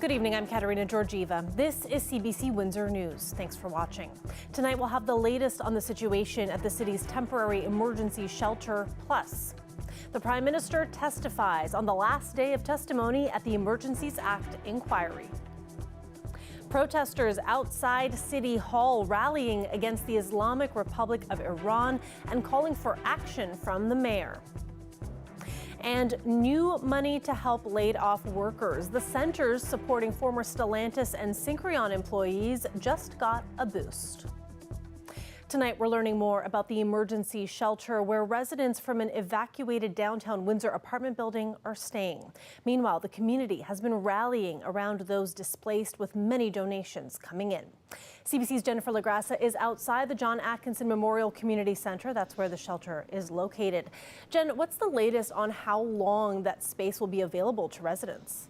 Good evening, I'm Katerina Georgieva. This is CBC Windsor News. Thanks for watching. Tonight we'll have the latest on the situation at the city's temporary emergency shelter, plus the Prime Minister testifies on the last day of testimony at the Emergencies Act inquiry. Protesters outside City Hall rallying against the Islamic Republic of Iran and calling for action from the mayor. And new money to help laid off workers. The centers supporting former Stellantis and Syncreon employees just got a boost. Tonight, we're learning more about the emergency shelter where residents from an evacuated downtown Windsor apartment building are staying. Meanwhile, the community has been rallying around those displaced with many donations coming in. CBC's Jennifer LaGrassa is outside the John Atkinson Memorial Community Center. That's where the shelter is located. Jen, what's the latest on how long that space will be available to residents?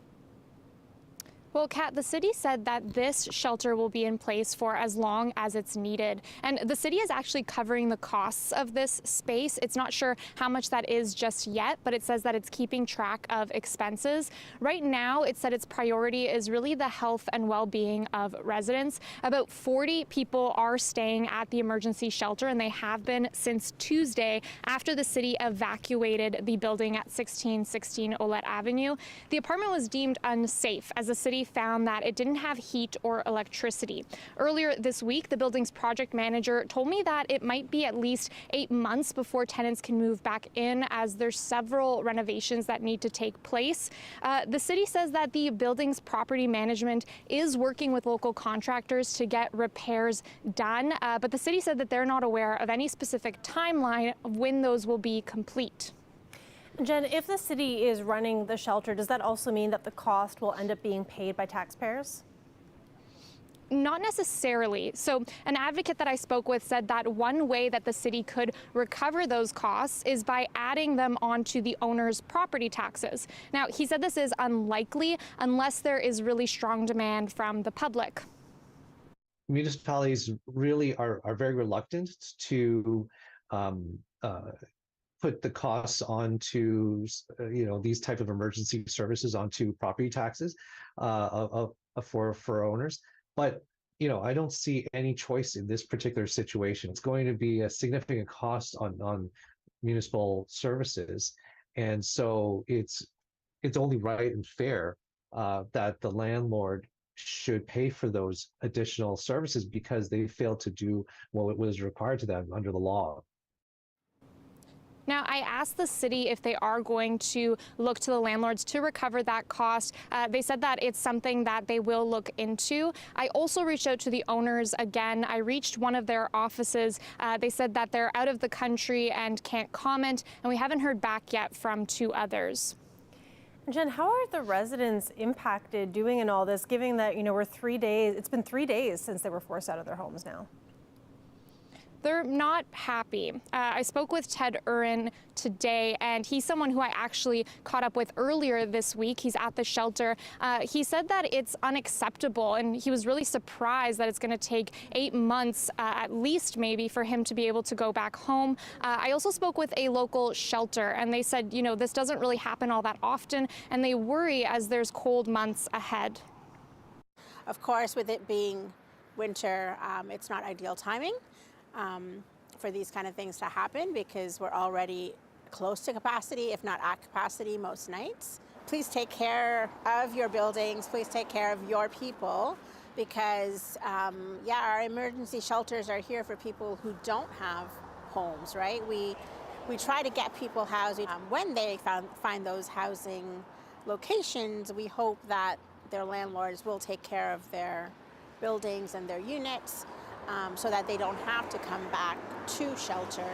Well, Kat, the city said that this shelter will be in place for as long as it's needed. And the city is actually covering the costs of this space. It's not sure how much that is just yet, but it says that it's keeping track of expenses. Right now, it said its priority is really the health and well-being of residents. About 40 people are staying at the emergency shelter, and they have been since Tuesday after the city evacuated the building at 1616 Olette Avenue. The apartment was deemed unsafe as the city found that it didn't have heat or electricity. Earlier this week, the building's project manager told me that it might be at least 8 months before tenants can move back in, as there's several renovations that need to take place. The city says that the building's property management is working with local contractors to get repairs done, but the city said that they're not aware of any specific timeline of when those will be complete. Jen, if the city is running the shelter, does that also mean that the cost will end up being paid by taxpayers? Not necessarily. So an advocate that I spoke with said that one way that the city could recover those costs is by adding them onto the owner's property taxes. Now, he said this is unlikely unless there is really strong demand from the public. Municipalities really are very reluctant to put the costs onto, these type of emergency services onto property taxes for owners. But, I don't see any choice in this particular situation. It's going to be a significant cost on municipal services. And so it's only right and fair that the landlord should pay for those additional services because they failed to do what was required to them under the law. Now, I asked the city if they are going to look to the landlords to recover that cost. They said that it's something that they will look into. I also reached out to the owners again. I reached one of their offices. They said that they're out of the country and can't comment, and we haven't heard back yet from 2 others. Jen, how are the residents impacted doing in all this, given that, it's been 3 days since they were forced out of their homes now? They're not happy. I spoke with Ted Urin today, and he's someone who I actually caught up with earlier this week. He's at the shelter. He said that it's unacceptable, and he was really surprised that it's going to take 8 months, at least maybe, for him to be able to go back home. I also spoke with a local shelter, and they said, this doesn't really happen all that often, and they worry as there's cold months ahead. Of course, with it being winter, it's not ideal timing for these kind of things to happen because we're already close to capacity, if not at capacity most nights. Please take care of your buildings. Please take care of your people because, our emergency shelters are here for people who don't have homes, right? We try to get people housing. When they find those housing locations, we hope that their landlords will take care of their buildings and their units so that they don't have to come back to shelter.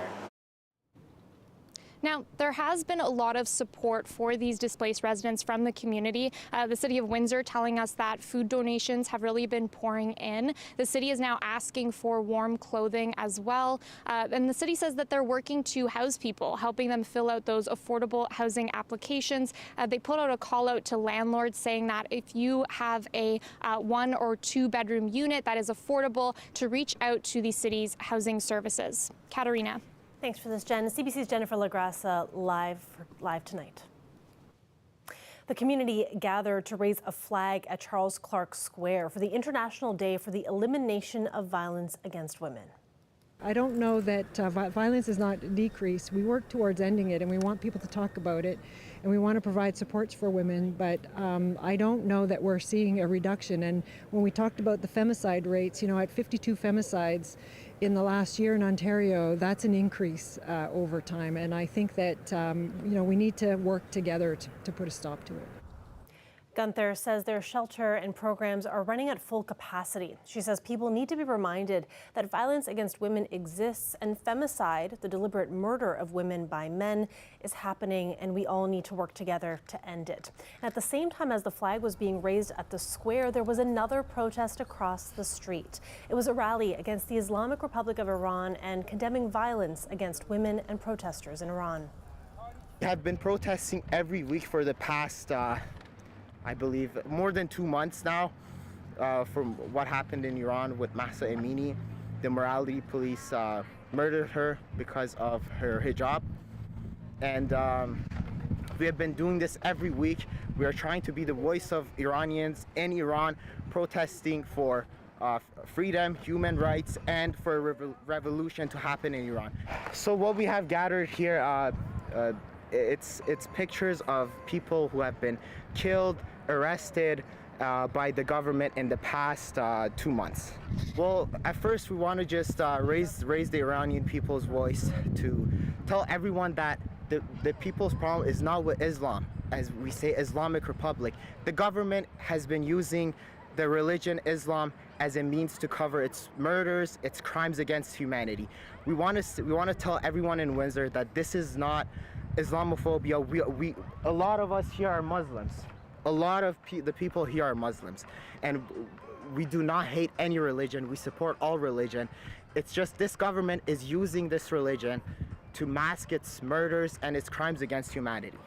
Now, there has been a lot of support for these displaced residents from the community. The City of Windsor telling us that food donations have really been pouring in. The city is now asking for warm clothing as well. And the city says that they're working to house people, helping them fill out those affordable housing applications. They put out a call out to landlords saying that if you have a 1 or 2 bedroom unit that is affordable, to reach out to the city's housing services. Katerina. Thanks for this, Jen. CBC's Jennifer LaGrassa live tonight. The community gathered to raise a flag at Charles Clark Square for the International Day for the Elimination of Violence Against Women. I don't know that violence is not decreased. We work towards ending it, and we want people to talk about it, and we want to provide supports for women, but I don't know that we're seeing a reduction. And when we talked about the femicide rates, you know, at 52 femicides in the last year in Ontario, that's an increase over time, and I think that you know, we need to work together to put a stop to it. Gunther says their shelter and programs are running at full capacity. She says people need to be reminded that violence against women exists and femicide, the deliberate murder of women by men, is happening, and we all need to work together to end it. And at the same time as the flag was being raised at the square, there was another protest across the street. It was a rally against the Islamic Republic of Iran and condemning violence against women and protesters in Iran. We have been protesting every week for the past I believe more than 2 months now, from what happened in Iran with Mahsa Amini. The morality police murdered her because of her hijab. And we have been doing this every week. We are trying to be the voice of Iranians in Iran, protesting for freedom, human rights, and for a revolution to happen in Iran. So what we have gathered here, it's pictures of people who have been killed, arrested by the government in the past 2 months. Well, at first we want to just raise the Iranian people's voice to tell everyone that the people's problem is not with Islam, as we say Islamic Republic. The government has been using the religion Islam as a means to cover its murders, its crimes against humanity. We want to tell everyone in Windsor that this is not Islamophobia. A lot of us here are Muslims. A lot of the people here are Muslims, and we do not hate any religion. We support all religion. It's just this government is using this religion to mask its murders and its crimes against humanity.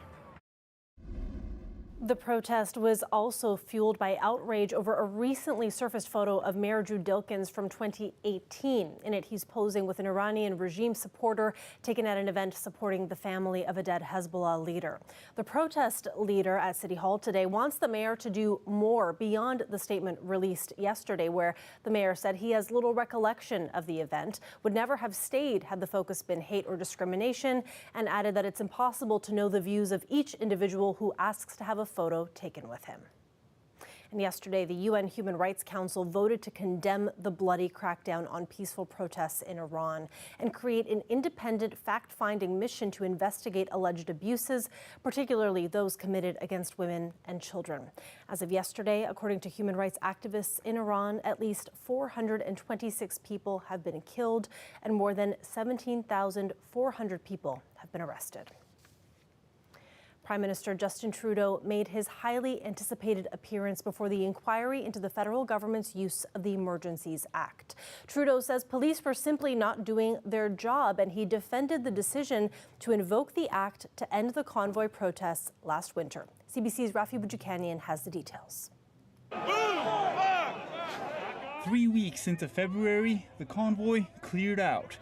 The protest was also fueled by outrage over a recently surfaced photo of Mayor Drew Dilkens from 2018. In it, he's posing with an Iranian regime supporter taken at an event supporting the family of a dead Hezbollah leader. The protest leader at City Hall today wants the mayor to do more beyond the statement released yesterday, where the mayor said he has little recollection of the event, would never have stayed had the focus been hate or discrimination, and added that it's impossible to know the views of each individual who asks to have a photo taken with him. And yesterday, the UN Human Rights Council voted to condemn the bloody crackdown on peaceful protests in Iran and create an independent fact-finding mission to investigate alleged abuses, particularly those committed against women and children. As of yesterday, according to human rights activists in Iran, at least 426 people have been killed and more than 17,400 people have been arrested. Prime Minister Justin Trudeau made his highly anticipated appearance before the inquiry into the federal government's use of the Emergencies Act. Trudeau says police were simply not doing their job, and he defended the decision to invoke the act to end the convoy protests last winter. CBC's Rafi Boudjikanian has the details. 3 weeks into February, the convoy cleared out.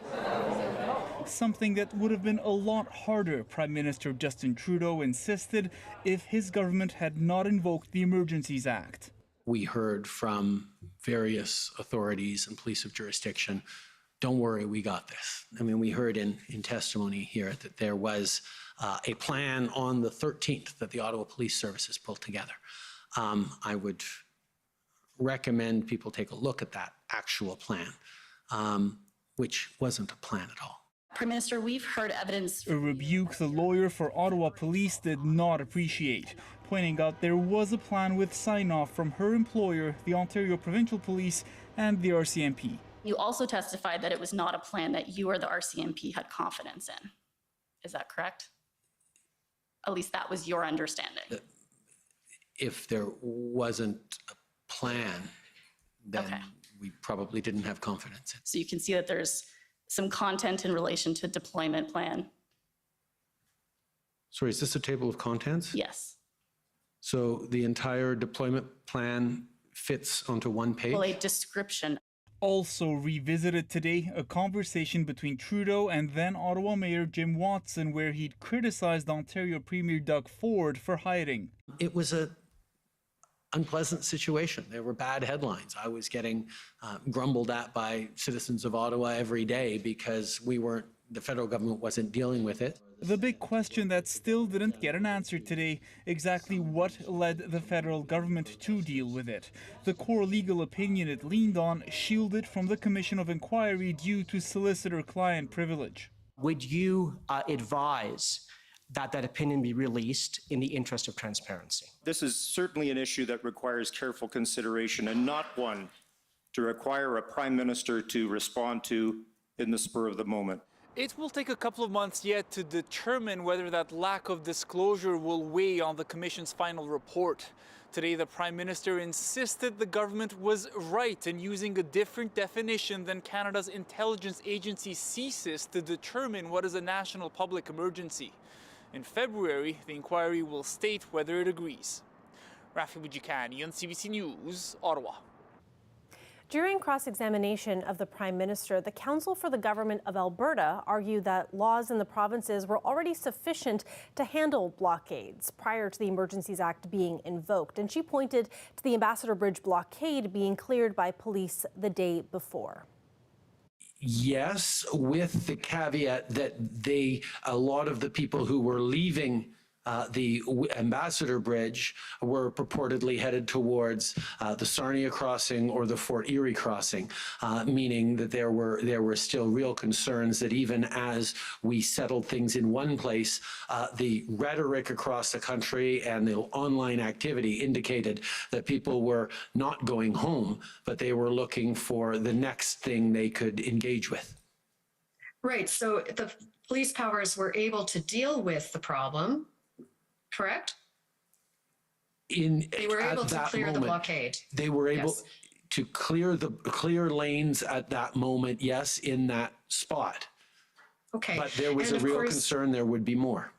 Something that would have been a lot harder, Prime Minister Justin Trudeau insisted, if his government had not invoked the Emergencies Act. We heard from various authorities and police of jurisdiction, don't worry, we got this. I mean, we heard in testimony here that there was a plan on the 13th that the Ottawa Police Services pulled together. I would recommend people take a look at that actual plan, which wasn't a plan at all. Prime Minister, we've heard evidence. A rebuke the lawyer for Ottawa Police did not appreciate, pointing out there was a plan with sign-off from her employer, the Ontario Provincial Police, and the RCMP. You also testified that it was not a plan that you or the RCMP had confidence in. Is that correct? At least that was your understanding. If there wasn't a plan, then okay, we probably didn't have confidence in. So you can see that there's some content in relation to deployment plan. Sorry, is this a table of contents? Yes. So the entire deployment plan fits onto one page? Well, a description. Also revisited today a conversation between Trudeau and then Ottawa Mayor Jim Watson, where he'd criticized Ontario Premier Doug Ford for hiding. It was a unpleasant situation. There were bad headlines. I was getting grumbled at by citizens of Ottawa every day because the federal government wasn't dealing with it. The big question that still didn't get an answer today, exactly what led the federal government to deal with it. The core legal opinion it leaned on shielded from the Commission of Inquiry due to solicitor-client privilege. Would you advise that opinion be released in the interest of transparency? This is certainly an issue that requires careful consideration and not one to require a prime minister to respond to in the spur of the moment. It will take a couple of months yet to determine whether that lack of disclosure will weigh on the Commission's final report. Today, the Prime Minister insisted the government was right in using a different definition than Canada's intelligence agency CSIS to determine what is a national public emergency. In February, the inquiry will state whether it agrees. Rafi Bujikani on CBC News, Ottawa. During cross-examination of the Prime Minister, the Council for the Government of Alberta argued that laws in the provinces were already sufficient to handle blockades prior to the Emergencies Act being invoked. And she pointed to the Ambassador Bridge blockade being cleared by police the day before. Yes, with the caveat that a lot of the people who were leaving the Ambassador Bridge were purportedly headed towards the Sarnia crossing or the Fort Erie crossing, meaning that there were still real concerns that even as we settled things in one place, the rhetoric across the country and the online activity indicated that people were not going home, but they were looking for the next thing they could engage with. Right, so the police powers were able to deal with the problem, correct? They were able to clear the blockade. They were able to clear lanes at that moment, yes, in that spot. Okay. But there was a real concern there would be more.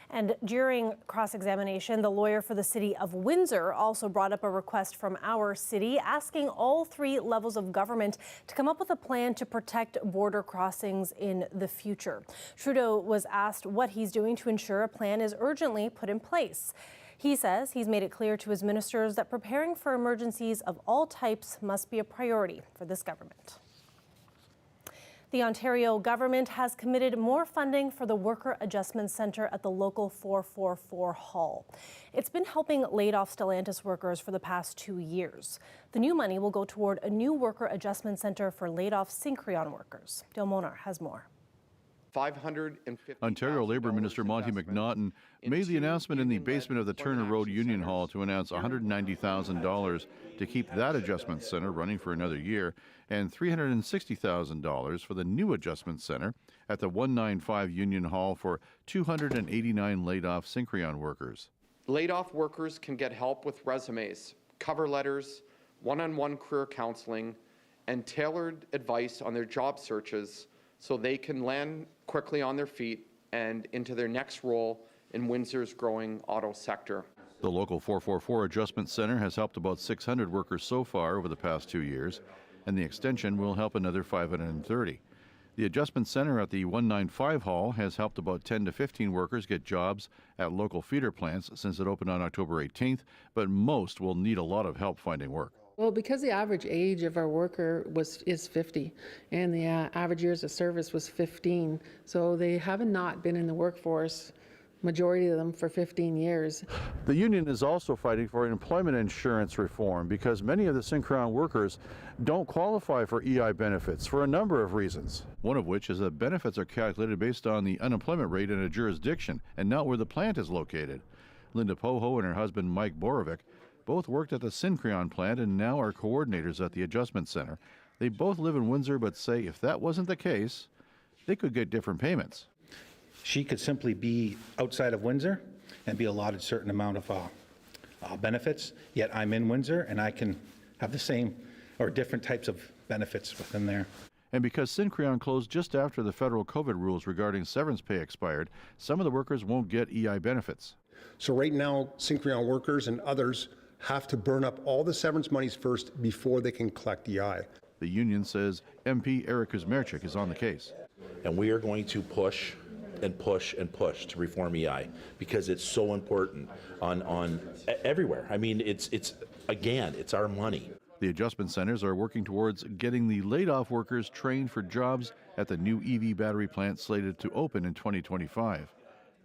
And during cross-examination, the lawyer for the city of Windsor also brought up a request from our city asking all 3 levels of government to come up with a plan to protect border crossings in the future. Trudeau was asked what he's doing to ensure a plan is urgently put in place. He says he's made it clear to his ministers that preparing for emergencies of all types must be a priority for this government. The Ontario government has committed more funding for the Worker Adjustment Centre at the local 444 hall. It's been helping laid-off Stellantis workers for the past 2 years. The new money will go toward a new Worker Adjustment Centre for laid-off Syncreon workers. Dale Monar has more. Ontario Labour Minister Monty McNaughton made the announcement in the basement of the Turner Road Union Hall to announce $190,000 to keep that adjustment centre running for another year and $360,000 for the new adjustment centre at the 195 Union Hall for 289 laid-off Syncreon workers. Laid-off workers can get help with resumes, cover letters, one-on-one career counseling, and tailored advice on their job searches so they can land quickly on their feet and into their next role in Windsor's growing auto sector. The local 444 Adjustment Centre has helped about 600 workers so far over the past 2 years, and the extension will help another 530. The Adjustment Centre at the 195 Hall has helped about 10 to 15 workers get jobs at local feeder plants since it opened on October 18th, but most will need a lot of help finding work. Well, because the average age of our worker is 50 and the average years of service was 15, so they have not been in the workforce, majority of them, for 15 years. The union is also fighting for employment insurance reform because many of the Syncreon workers don't qualify for EI benefits for a number of reasons, one of which is that benefits are calculated based on the unemployment rate in a jurisdiction and not where the plant is located. Linda Poho and her husband Mike Borovic both worked at the Syncreon plant and now are coordinators at the Adjustment Centre. They both live in Windsor, but say if that wasn't the case, they could get different payments. She could simply be outside of Windsor and be allotted a certain amount of benefits, yet I'm in Windsor and I can have the same or different types of benefits within there. And because Syncreon closed just after the federal COVID rules regarding severance pay expired, some of the workers won't get EI benefits. So right now, Syncreon workers and others have to burn up all the severance monies first before they can collect EI. The union says MP Eric Kuzmerchik is on the case. And we are going to push and push and push to reform EI because it's so important on everywhere. I mean, it's our money. The adjustment centers are working towards getting the laid-off workers trained for jobs at the new EV battery plant slated to open in 2025.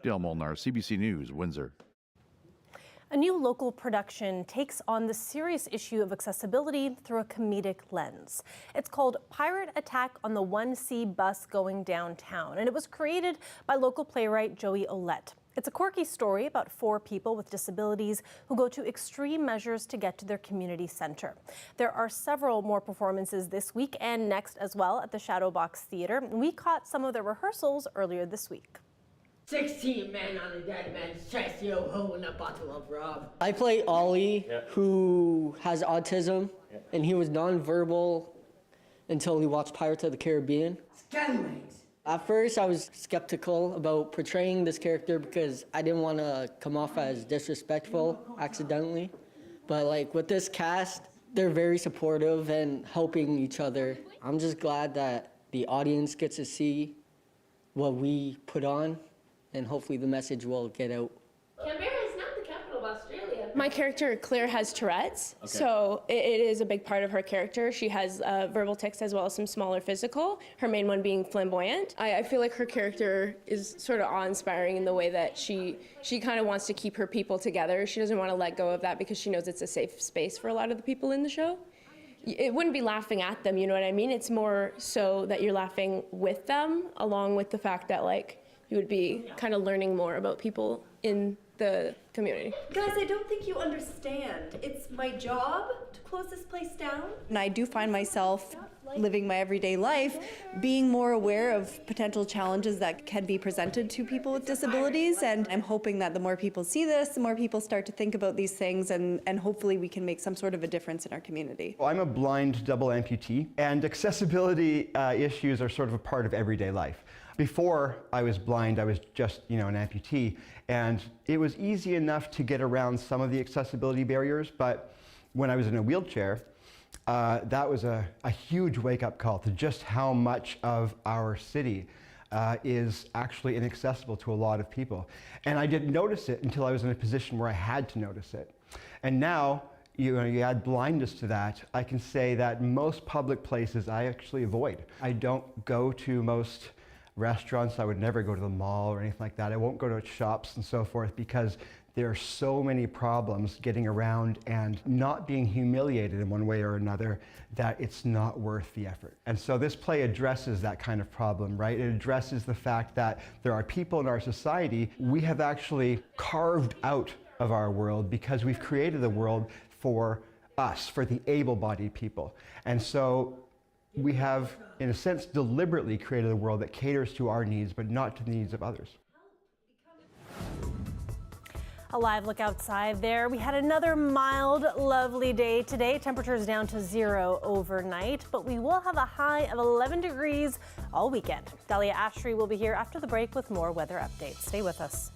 Dale Molnar, CBC News, Windsor. A new local production takes on the serious issue of accessibility through a comedic lens. It's called Pirate Attack on the 1C Bus Going Downtown, and it was created by local playwright Joey Olette. It's a quirky story about 4 people with disabilities who go to extreme measures to get to their community center. There are several more performances this week and next as well at the Shadowbox Theatre. We caught some of the rehearsals earlier this week. 16 men on a dead man's chest, yo ho, and a bottle of rum. I play Ollie, who has autism, and he was nonverbal until he watched Pirates of the Caribbean. Scallywags. At first, I was skeptical about portraying this character because I didn't want to come off as disrespectful accidentally. But like with this cast, they're very supportive and helping each other. I'm just glad that the audience gets to see what we put on, and hopefully the message will get out. Canberra is not the capital of Australia. My character, Claire, has Tourette's, so it is a big part of her character. She has verbal tics as well as some smaller physical, her main one being flamboyant. I feel like her character is sort of awe-inspiring in the way that she kind of wants to keep her people together. She doesn't want to let go of that because she knows it's a safe space for a lot of the people in the show. It wouldn't be laughing at them, you know what I mean? It's more so that you're laughing with them, along with the fact that like you would be kind of learning more about people in the community. Guys, I don't think you understand. It's my job to close this place down. And I do find myself living my everyday life being more aware of potential challenges that can be presented to people with disabilities, and I'm hoping that the more people see this, the more people start to think about these things, and hopefully we can make some sort of a difference in our community. Well, I'm a blind double amputee, and accessibility issues are sort of a part of everyday life. Before I was blind, I was just, an amputee, and it was easy enough to get around some of the accessibility barriers, but when I was in a wheelchair, that was a huge wake-up call to just how much of our city is actually inaccessible to a lot of people. And I didn't notice it until I was in a position where I had to notice it. And now, you add blindness to that, I can say that most public places I actually avoid. I don't go to most restaurants. I would never go to the mall or anything like that. I won't go to shops and so forth because there are so many problems getting around and not being humiliated in one way or another that it's not worth the effort. And so this play addresses that kind of problem, right? It addresses the fact that there are people in our society we have actually carved out of our world because we've created the world for us, for the able-bodied people. And so we have, in a sense, deliberately created a world that caters to our needs, but not to the needs of others. A live look outside there. We had another mild, lovely day today. Temperatures down to 0 overnight, but we will have a high of 11 degrees all weekend. Dahlia Ashry will be here after the break with more weather updates. Stay with us.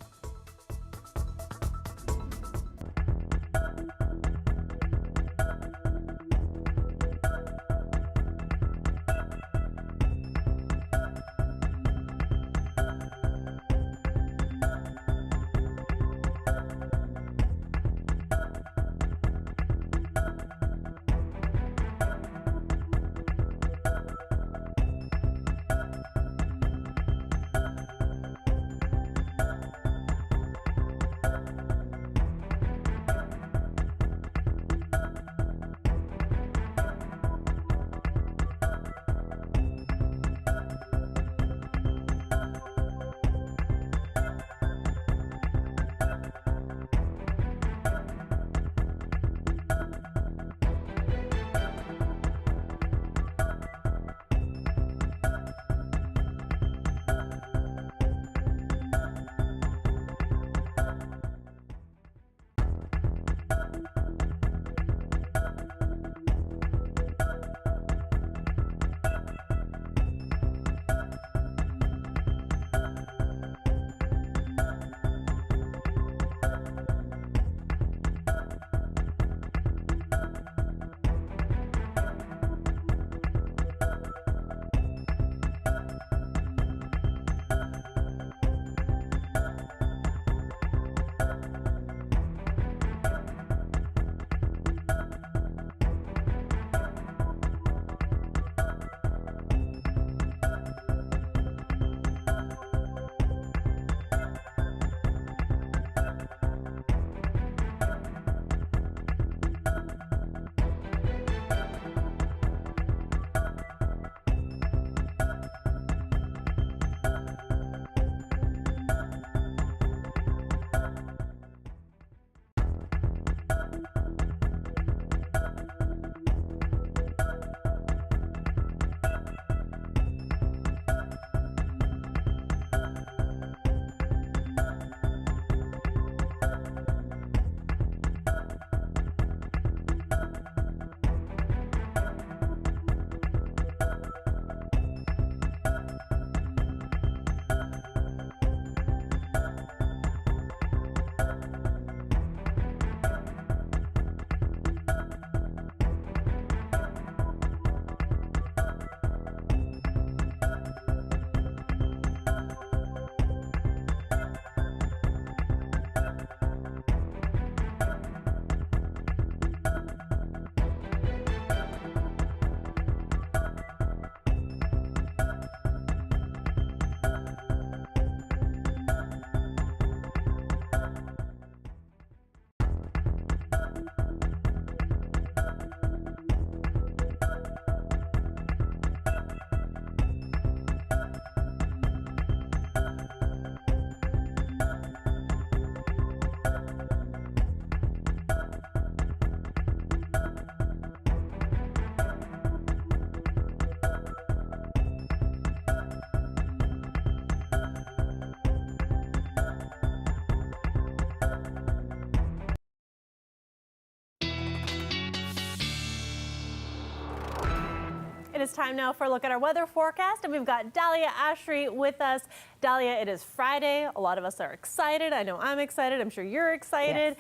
it's time now for a look at our weather forecast, and we've got Dahlia Ashry with us. Dahlia, it is Friday. A lot of us are excited. I know I'm excited. I'm sure you're excited.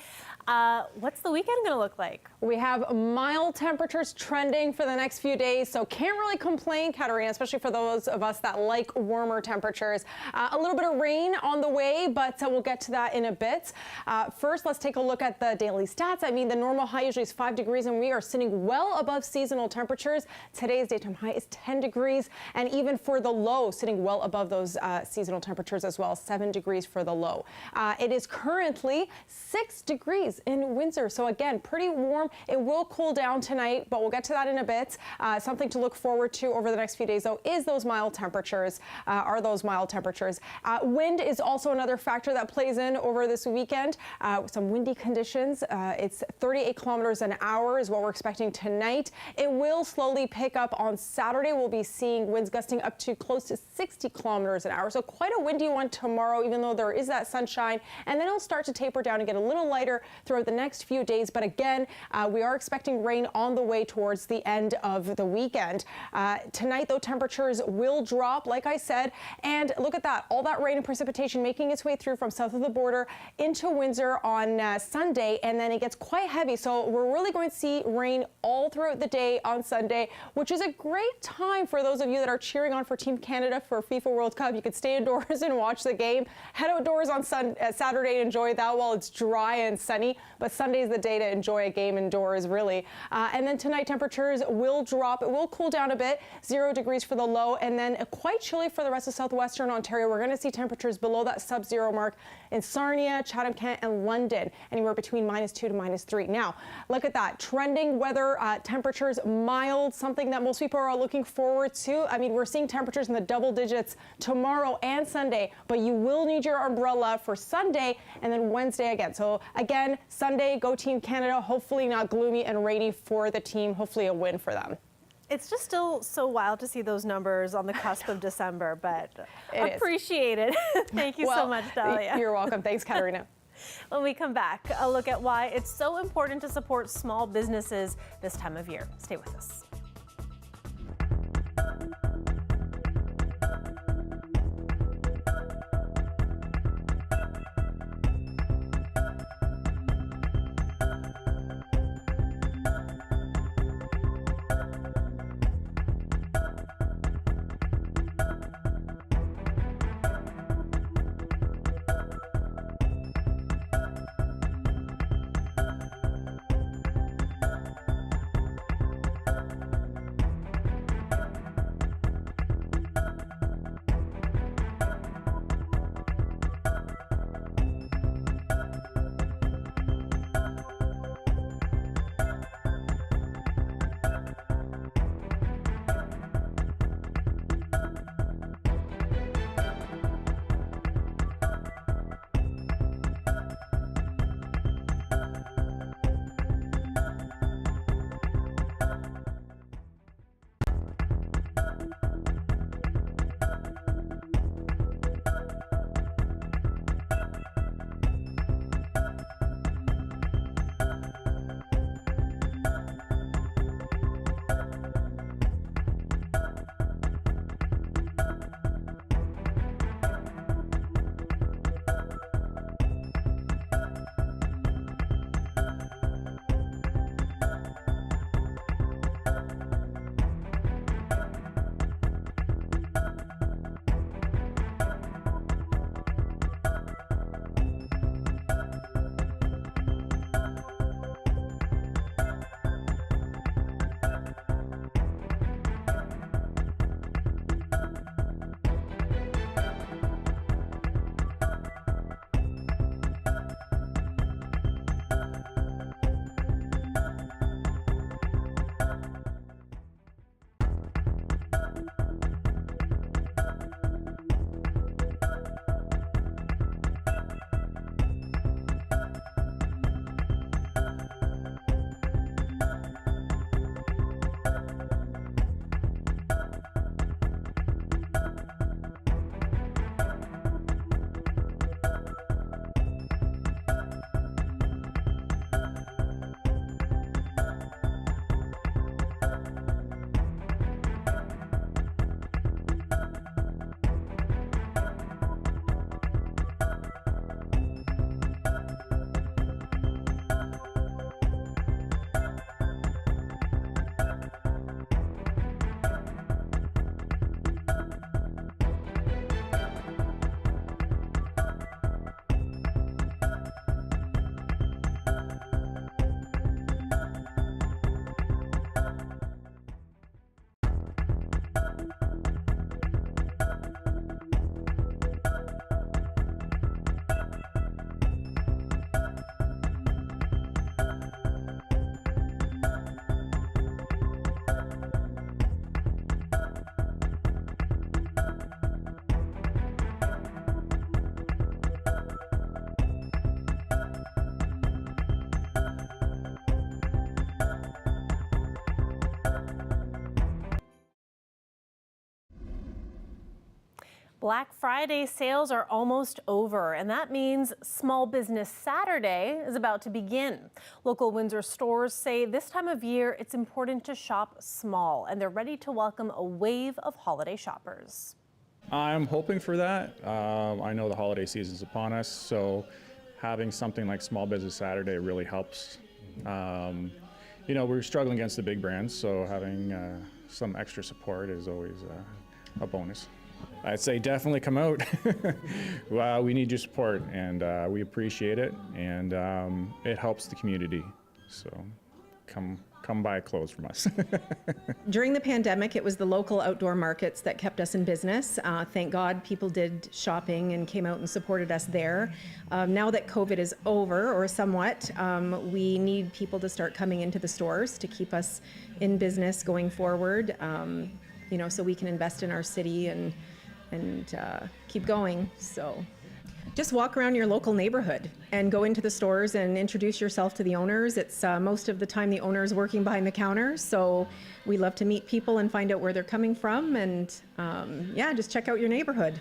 What's the weekend going to look like? We have mild temperatures trending for the next few days, so can't really complain, Katarina, especially for those of us that like warmer temperatures. A little bit of rain on the way, but we'll get to that in a bit. First, let's take a look at the daily stats. I mean, the normal high usually is 5 degrees, and we are sitting well above seasonal temperatures. Today's daytime high is 10 degrees, and even for the low, sitting well above those seasonal temperatures as well, 7 degrees for the low. It is currently 6 degrees in Windsor, so again, pretty warm. It will cool down tonight, but we'll get to that in a bit. Something to look forward to over the next few days, though, is those mild temperatures. Wind is also another factor that plays in over this weekend. Some windy conditions. It's 38 kilometers an hour is what we're expecting tonight. It will slowly pick up on Saturday. We'll be seeing winds gusting up to close to 60 kilometers an hour. So quite a windy one tomorrow, even though there is that sunshine. And then it'll start to taper down and get a little lighter throughout the next few days. But again, we are expecting rain on the way towards the end of the weekend. Tonight, though, temperatures will drop, like I said. And look at that, all that rain and precipitation making its way through from south of the border into Windsor on Sunday. And then it gets quite heavy. So we're really going to see rain all throughout the day on Sunday, which is a great time for those of you that are cheering on for Team Canada for FIFA World Cup. You could stay indoors and watch the game. Head outdoors on Saturday and enjoy that while it's dry and sunny. But Sunday is the day to enjoy a game indoors, really. And then tonight, temperatures will drop. It will cool down a bit, 0 degrees for the low, and then quite chilly for the rest of southwestern Ontario. We're going to see temperatures below that sub-zero mark in Sarnia, Chatham-Kent, and London, anywhere between -2 to -3. Now, look at that. Trending weather, temperatures mild, something that most people are looking forward to. I mean, we're seeing temperatures in the double digits tomorrow and Sunday, but you will need your umbrella for Sunday and then Wednesday again. So again, Sunday, go Team Canada. Hopefully not gloomy and rainy for the team. Hopefully a win for them. It's just still so wild to see those numbers on the cusp of December, but appreciate it. Thank you so much, Dahlia. You're welcome. Thanks, Katarina. When we come back, a look at why it's so important to support small businesses this time of year. Stay with us. Black Friday sales are almost over, and that means Small Business Saturday is about to begin. Local Windsor stores say this time of year it's important to shop small, and they're ready to welcome a wave of holiday shoppers. I'm hoping for that. I know the holiday season's upon us, so having something like Small Business Saturday really helps. You know, we're struggling against the big brands, so having some extra support is always a bonus. I'd say definitely come out. Well, we need your support, and we appreciate it, and it helps the community. So come buy clothes from us. During the pandemic, it was the local outdoor markets that kept us in business. Thank God people did shopping and came out and supported us there. Now that COVID is over, or somewhat, we need people to start coming into the stores to keep us in business going forward, you know, so we can invest in our city and keep going. So just walk around your local neighborhood and go into the stores and introduce yourself to the owners. It's most of the time the owner is working behind the counter, so we love to meet people and find out where they're coming from, and yeah, just check out your neighborhood.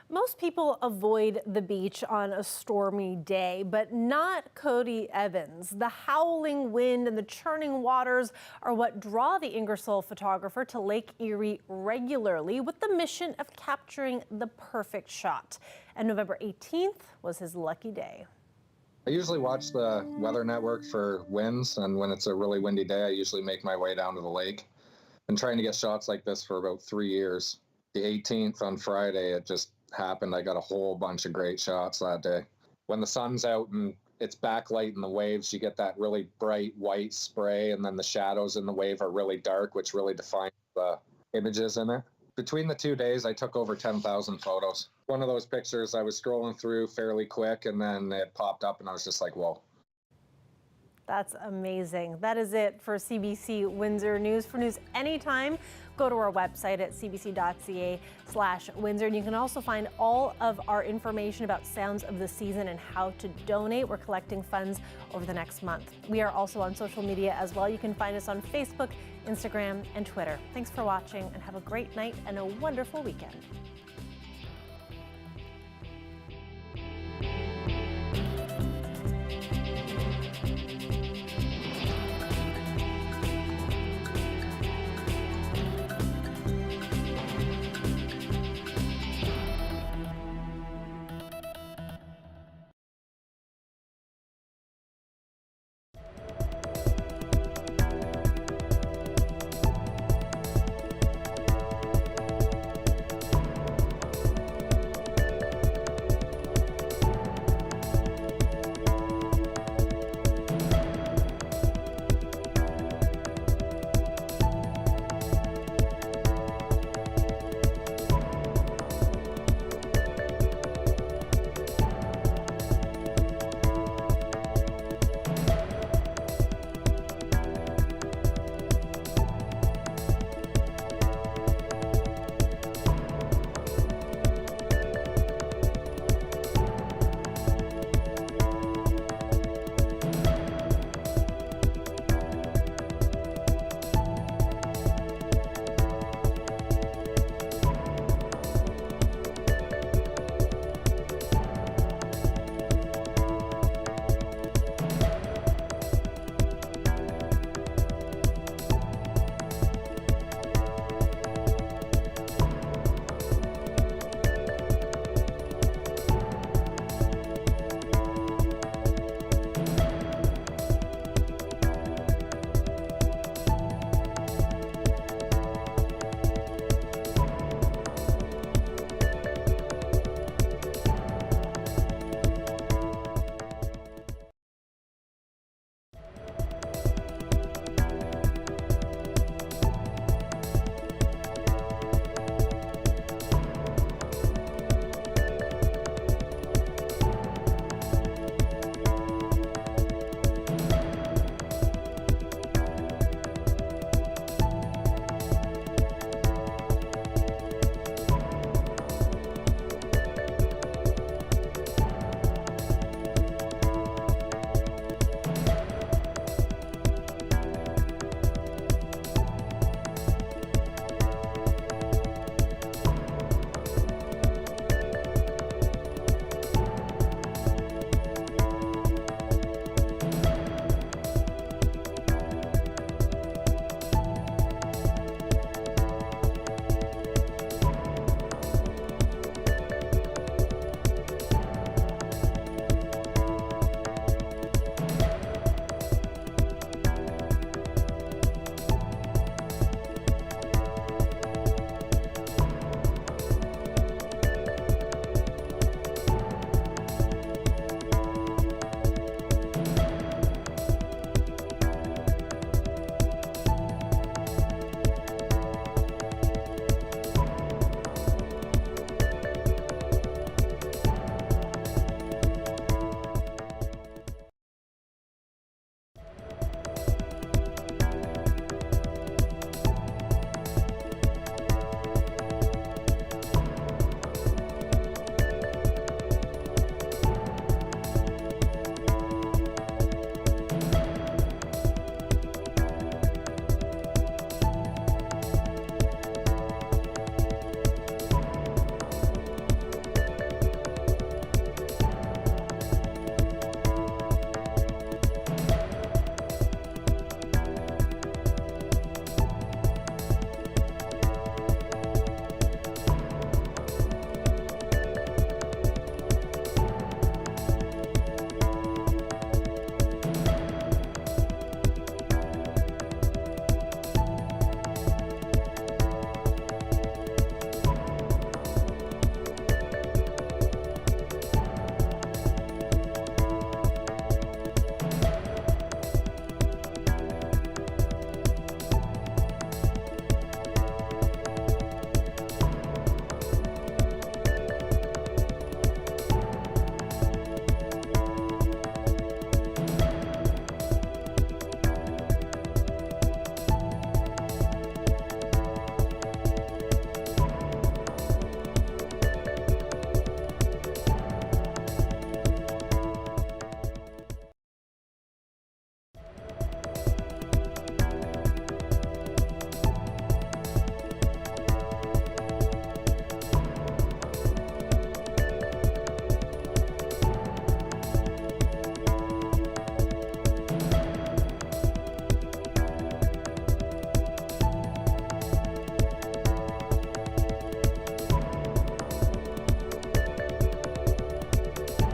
Most people avoid the beach on a stormy day, but not Cody Evans. The howling wind and the churning waters are what draw the Ingersoll photographer to Lake Erie regularly, with the mission of capturing the perfect shot. And November 18th was his lucky day. I usually watch the Weather Network for winds, and when it's a really windy day, I usually make my way down to the lake. Been trying to get shots like this for about 3 years. The 18th on Friday, it just happened. I got a whole bunch of great shots that day. When the sun's out and it's backlighting the waves, you get that really bright white spray, and then the shadows in the wave are really dark, which really defines the images in it. Between the 2 days, I took over 10,000 photos. One of those pictures, I was scrolling through fairly quick, and then it popped up, and I was just like, whoa. That's amazing. That is it for CBC Windsor News. For news anytime, go to our website at cbc.ca/Windsor. And you can also find all of our information about Sounds of the Season and how to donate. We're collecting funds over the next month. We are also on social media as well. You can find us on Facebook, Instagram, and Twitter. Thanks for watching, and have a great night and a wonderful weekend.